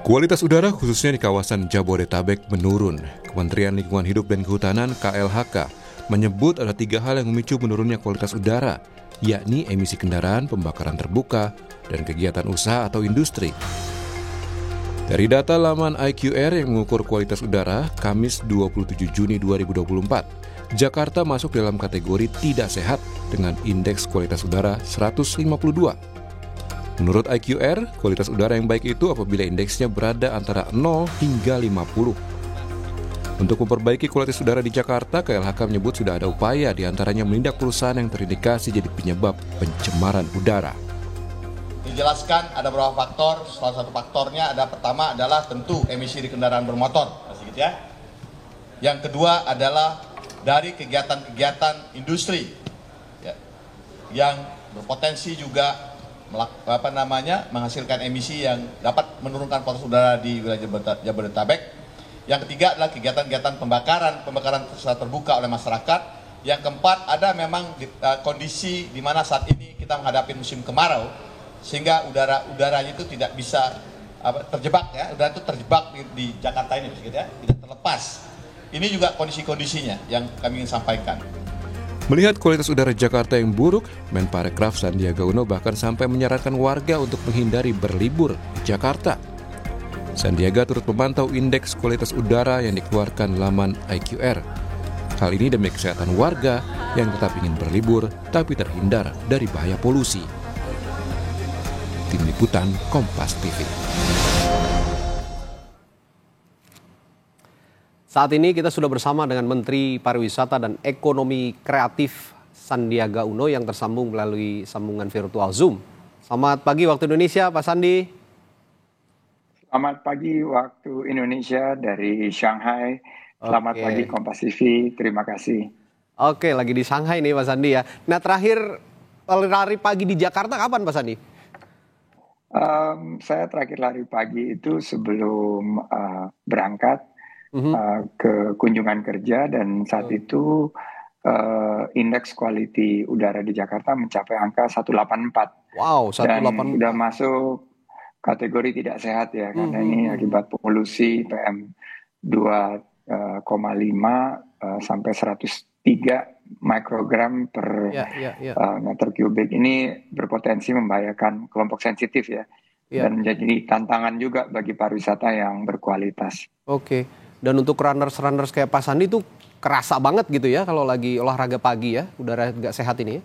Kualitas udara khususnya di kawasan Jabodetabek menurun. Kementerian Lingkungan Hidup dan Kehutanan (KLHK) menyebut ada 3 hal yang memicu menurunnya kualitas udara, yakni emisi kendaraan, pembakaran terbuka, dan kegiatan usaha atau industri. Dari data laman IQR yang mengukur kualitas udara, Kamis 27 Juni 2024, Jakarta masuk dalam kategori tidak sehat dengan indeks kualitas udara 152. Menurut IQR, kualitas udara yang baik itu apabila indeksnya berada antara 0 hingga 50. Untuk memperbaiki kualitas udara di Jakarta, KLHK menyebut sudah ada upaya diantaranya menindak perusahaan yang terindikasi jadi penyebab pencemaran udara. Dijelaskan ada beberapa faktor, salah satu faktornya pertama adalah tentu emisi di kendaraan bermotor, gitu ya. Yang kedua adalah dari kegiatan-kegiatan industri ya, yang berpotensi juga menghasilkan emisi yang dapat menurunkan kualitas udara di wilayah Jabodetabek. Yang ketiga adalah kegiatan-kegiatan pembakaran terbuka oleh masyarakat. Yang keempat ada memang kondisi di mana saat ini kita menghadapi musim kemarau sehingga udaranya itu tidak bisa terjebak ya, udara itu terjebak di Jakarta ini gitu ya, tidak terlepas. Ini juga kondisi-kondisinya yang kami ingin sampaikan. Melihat kualitas udara Jakarta yang buruk, Menparekraf Sandiaga Uno bahkan sampai menyarankan warga untuk menghindari berlibur di Jakarta. Sandiaga turut memantau indeks kualitas udara yang dikeluarkan laman IQR. Hal ini demi kesehatan warga yang tetap ingin berlibur tapi terhindar dari bahaya polusi. Tim Liputan Kompas TV. Saat ini kita sudah bersama dengan Menteri Pariwisata dan Ekonomi Kreatif Sandiaga Uno yang tersambung melalui sambungan virtual Zoom. Selamat pagi waktu Indonesia, Pak Sandi. Selamat pagi waktu Indonesia dari Shanghai. Selamat pagi Kompas TV, terima kasih. Oke, lagi di Shanghai nih Pak Sandi ya. Nah terakhir lari pagi di Jakarta kapan Pak Sandi? Saya terakhir lari pagi itu sebelum berangkat ke kunjungan kerja dan saat itu indeks quality udara di Jakarta mencapai angka 184. Wow, 184. Dan sudah masuk kategori tidak sehat ya, karena ini akibat polusi PM 2,5 sampai 103 mikrogram per meter kubik. Ini berpotensi membahayakan kelompok sensitif ya. Dan menjadi tantangan juga bagi pariwisata yang berkualitas. Oke. Dan untuk runners kayak Pak Sandi itu kerasa banget gitu ya kalau lagi olahraga pagi ya, udara nggak sehat ini ya?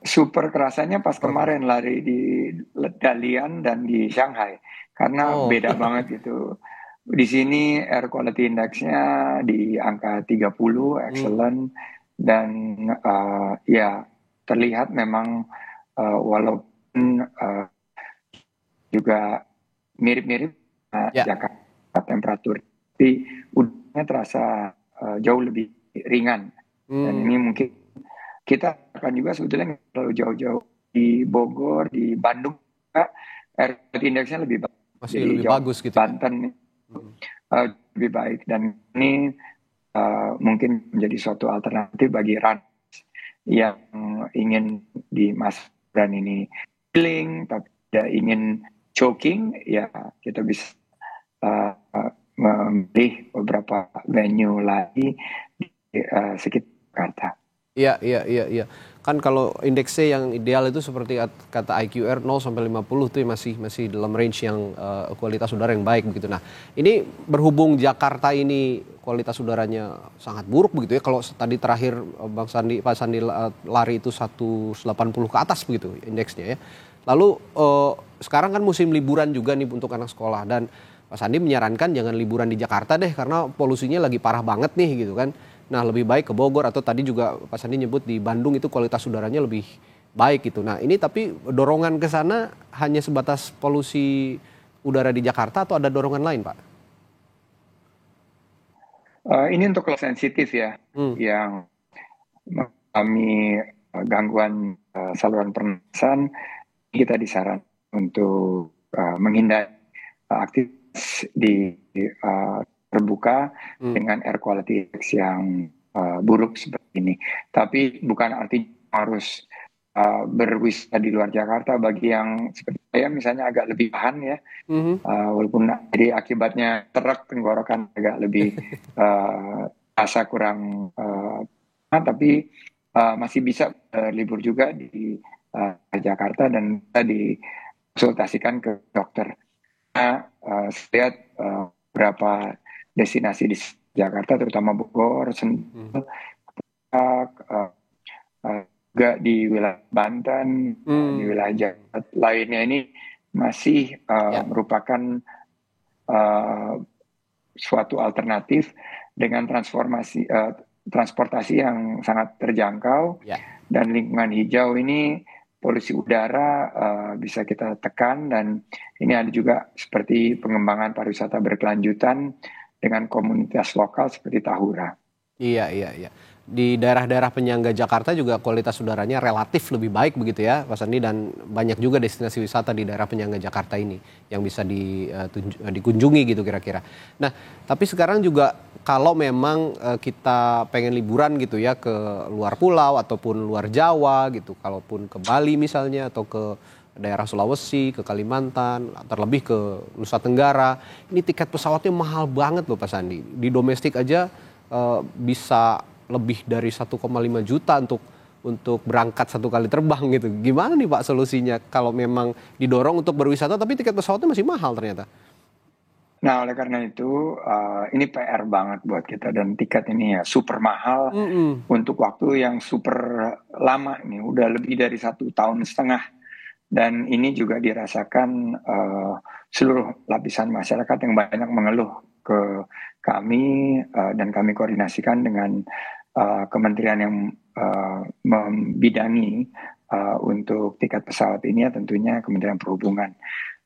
Super kerasanya pas kemarin lari di Dalian dan di Shanghai. Karena beda banget gitu. Di sini air quality index-nya di angka 30, excellent. Dan ya terlihat memang walaupun juga mirip-mirip Jakarta temperatur. Tapi udaranya terasa jauh lebih ringan. Dan ini mungkin kita akan juga sebetulnya kalau jauh-jauh di Bogor, di Bandung, air indeksnya lebih baik. Masih lebih bagus gitu. Banten lebih baik. Dan ini mungkin menjadi suatu alternatif bagi runners yang ingin di masa ini healing, tapi tidak ingin choking, ya kita bisa memilih beberapa venue lagi di sekitar Jakarta. Iya. Kan kalau indeksnya yang ideal itu seperti kata IQR 0 sampai 50 itu masih dalam range yang kualitas udara yang baik begitu. Nah, ini berhubung Jakarta ini kualitas udaranya sangat buruk begitu ya. Kalau tadi terakhir Pak Sandi lari itu 180 ke atas begitu indeksnya ya. Lalu sekarang kan musim liburan juga nih untuk anak sekolah dan Pak Sandi menyarankan jangan liburan di Jakarta deh karena polusinya lagi parah banget nih gitu kan. Nah lebih baik ke Bogor atau tadi juga Pak Sandi nyebut di Bandung itu kualitas udaranya lebih baik gitu. Nah ini tapi dorongan ke sana hanya sebatas polusi udara di Jakarta atau ada dorongan lain Pak? Ini untuk kelas sensitif ya, yang mengalami gangguan saluran pernafasan, kita disarankan untuk menghindari aktivitas di terbuka dengan air quality index yang buruk seperti ini. Tapi bukan artinya harus berwisata di luar Jakarta. Bagi yang seperti saya misalnya agak lebih tahan ya, walaupun jadi akibatnya truk tenggorokan agak lebih rasa kurang tapi masih bisa libur juga di Jakarta dan bisa dikonsultasikan ke dokter. Saya lihat beberapa destinasi di Jakarta, terutama Bogor, Sentul, juga di wilayah Banten, di wilayah Jawa lainnya ini masih merupakan suatu alternatif dengan transportasi yang sangat terjangkau dan lingkungan hijau ini. Polusi udara bisa kita tekan, dan ini ada juga seperti pengembangan pariwisata berkelanjutan dengan komunitas lokal seperti Tahura. Iya. Di daerah-daerah penyangga Jakarta juga kualitas udaranya relatif lebih baik begitu ya, Pak Sandi, dan banyak juga destinasi wisata di daerah penyangga Jakarta ini yang bisa dikunjungi gitu kira-kira. Nah, tapi sekarang juga kalau memang kita pengen liburan gitu ya ke luar pulau ataupun luar Jawa gitu, kalaupun ke Bali misalnya atau ke daerah Sulawesi, ke Kalimantan, terlebih ke Nusa Tenggara, ini tiket pesawatnya mahal banget loh Pak Sandi. Di domestik aja bisa lebih dari 1,5 juta untuk berangkat satu kali terbang gitu. Gimana nih Pak solusinya kalau memang didorong untuk berwisata tapi tiket pesawatnya masih mahal ternyata? Nah, oleh karena itu ini PR banget buat kita, dan tiket ini ya super mahal untuk waktu yang super lama nih, udah lebih dari 1,5 tahun. Dan ini juga dirasakan seluruh lapisan masyarakat yang banyak mengeluh ke kami, dan kami koordinasikan dengan kementerian yang membidangi untuk tiket pesawat ini ya, tentunya Kementerian Perhubungan.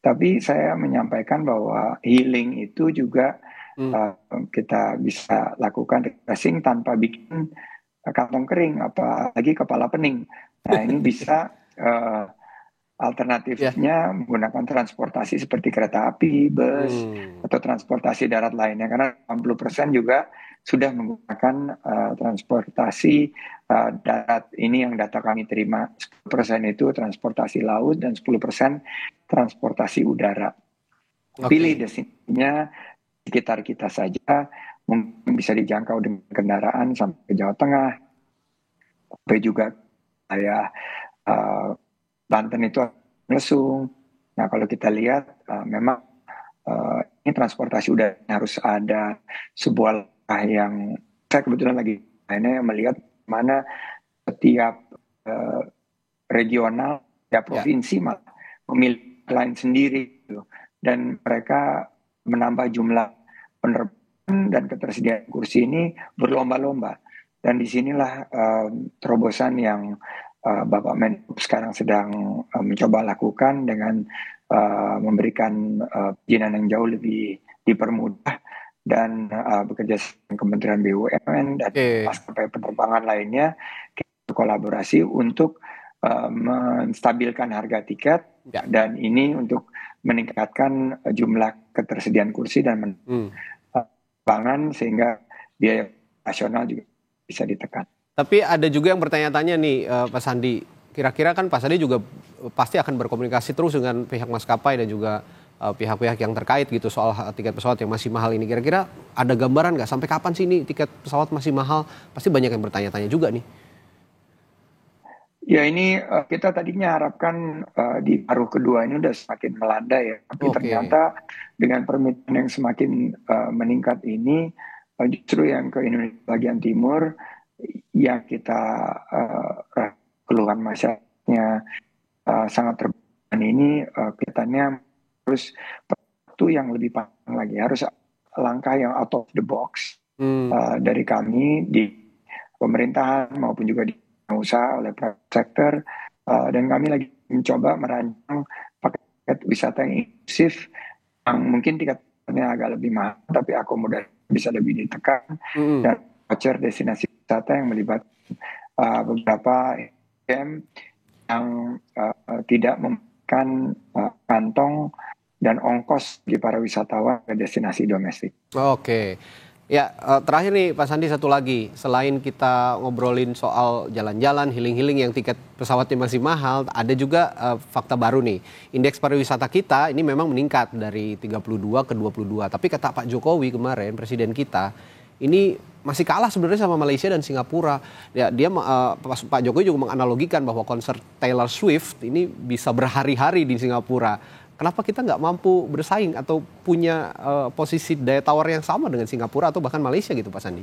Tapi saya menyampaikan bahwa healing itu juga kita bisa lakukan refreshing tanpa bikin kantong kering, apalagi kepala pening. Nah, ini bisa alternatifnya menggunakan transportasi seperti kereta api, bus, atau transportasi darat lainnya. Karena 60% juga sudah menggunakan transportasi darat. Ini yang data kami terima. 10% itu transportasi laut dan 10% transportasi udara. Pilih destinasinya sekitar kita saja. Mungkin bisa dijangkau dengan kendaraan sampai ke Jawa Tengah. Sampai juga Banten itu Lesung. Nah, kalau kita lihat memang ini transportasi udara harus ada sebuah langkah yang saya kebetulan lagi melihat mana setiap regional ya provinsi malah memiliki lain sendiri gitu. Dan mereka menambah jumlah penerbangan dan ketersediaan kursi ini berlomba-lomba. Dan disinilah terobosan yang Bapak Menhub sekarang sedang mencoba lakukan dengan memberikan perizinan yang jauh lebih dipermudah dan bekerja dengan Kementerian BUMN dan maskapai penerbangan lainnya, kita berkolaborasi untuk menstabilkan harga tiket dan ini untuk meningkatkan jumlah ketersediaan kursi dan penerbangan sehingga biaya nasional juga bisa ditekan. Tapi ada juga yang bertanya-tanya nih Pak Sandi, kira-kira kan Pak Sandi juga pasti akan berkomunikasi terus dengan pihak maskapai dan juga pihak-pihak yang terkait gitu soal tiket pesawat yang masih mahal ini. Kira-kira ada gambaran nggak sampai kapan sih ini tiket pesawat masih mahal? Pasti banyak yang bertanya-tanya juga nih. Ya, ini kita tadinya harapkan di paruh kedua ini udah semakin melanda ya. Tapi ternyata dengan permintaan yang semakin meningkat ini, justru yang ke Indonesia bagian timur yang kita keluhan masyarakatnya sangat terbatas ini, kelihatannya harus waktu yang lebih panjang lagi, harus langkah yang out of the box dari kami di pemerintahan maupun juga di usaha oleh private sector, dan kami lagi mencoba merancang paket wisata yang inklusif yang mungkin tiketnya agak lebih mahal tapi akomodasi bisa lebih ditekan dan voucher destinasi wisata yang melibatkan beberapa UMKM yang tidak memberikan kantong dan ongkos bagi para wisatawan ke destinasi domestik. Oke. Ya, terakhir nih Pak Sandi, satu lagi. Selain kita ngobrolin soal jalan-jalan, healing-healing yang tiket pesawatnya masih mahal, ada juga fakta baru nih. Indeks pariwisata kita ini memang meningkat dari 32 ke 22. Tapi kata Pak Jokowi kemarin, presiden kita, ini masih kalah sebenarnya sama Malaysia dan Singapura. Ya, Pak Jokowi juga menganalogikan bahwa konser Taylor Swift ini bisa berhari-hari di Singapura. Kenapa kita nggak mampu bersaing atau punya posisi daya tawar yang sama dengan Singapura atau bahkan Malaysia gitu, Pak Sandi?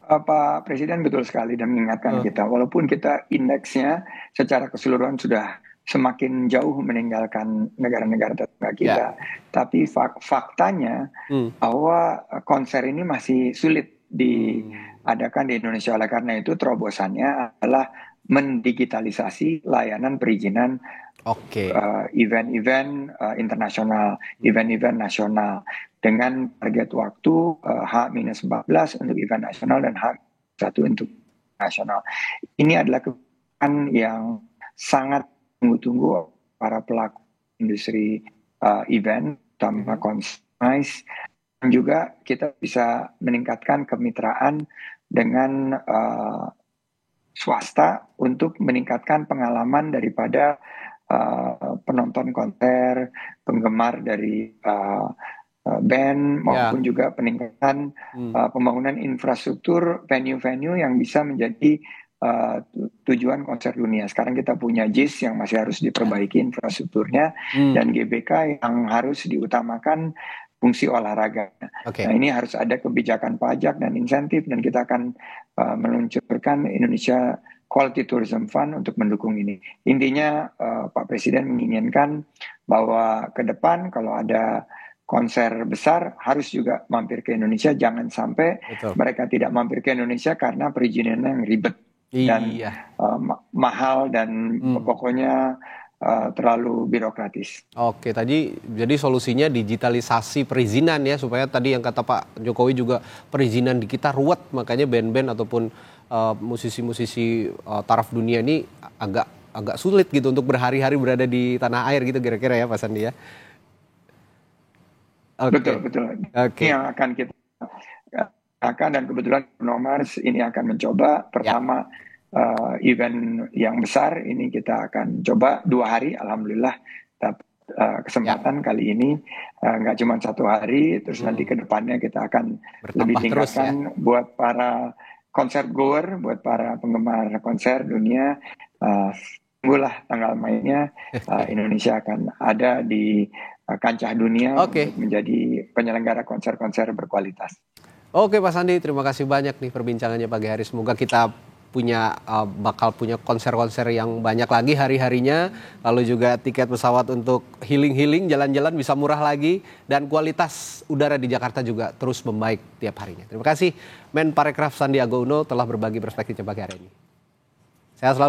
Pak Presiden betul sekali dan mengingatkan kita, walaupun kita indeksnya secara keseluruhan sudah semakin jauh meninggalkan negara-negara tetangga kita, tapi faktanya bahwa konser ini masih sulit diadakan di Indonesia. Oleh karena itu terobosannya adalah mendigitalisasi layanan perizinan event-event internasional, event-event nasional dengan target waktu H-14 untuk event nasional dan H-1 untuk nasional. Ini adalah kebijakan yang sangat tunggu-tunggu para pelaku industri event, terutama konsumis, dan juga kita bisa meningkatkan kemitraan dengan swasta untuk meningkatkan pengalaman daripada penonton konser, penggemar dari band, maupun juga peningkatan pembangunan infrastruktur venue-venue yang bisa menjadi tujuan konser dunia. Sekarang kita punya JIS yang masih harus diperbaiki infrastrukturnya, dan GBK yang harus diutamakan fungsi olahraga. Nah, ini harus ada kebijakan pajak dan insentif, dan kita akan meluncurkan Indonesia Quality Tourism Fund untuk mendukung ini. Intinya Pak Presiden menginginkan bahwa ke depan kalau ada konser besar harus juga mampir ke Indonesia. Jangan sampai mereka tidak mampir ke Indonesia karena perizinannya yang ribet dan mahal dan pokoknya terlalu birokratis. Oke, tadi jadi solusinya digitalisasi perizinan ya, supaya tadi yang kata Pak Jokowi juga perizinan di kita ruwet, makanya band-band ataupun musisi-musisi taraf dunia ini agak sulit gitu untuk berhari-hari berada di tanah air gitu kira-kira ya Pak Sandi ya. Betul. Ini yang akan kita dan kebetulan Nomars ini akan mencoba pertama event yang besar ini kita akan coba 2 hari, alhamdulillah dapat kesempatan kali ini nggak cuma 1 hari, terus nanti ke depannya kita akan lebih tingkatkan buat para konser goer, buat para penggemar konser dunia. Tunggulah tanggal mainnya, Indonesia akan ada di kancah dunia untuk menjadi penyelenggara konser-konser berkualitas. Oke Pak Sandi, terima kasih banyak nih perbincangannya pagi hari. Semoga kita bakal punya konser-konser yang banyak lagi hari-harinya, lalu juga tiket pesawat untuk healing-healing, jalan-jalan bisa murah lagi, dan kualitas udara di Jakarta juga terus membaik tiap harinya. Terima kasih Men Parekraf Sandiaga Uno telah berbagi perspektifnya pagi hari ini. Saya selalu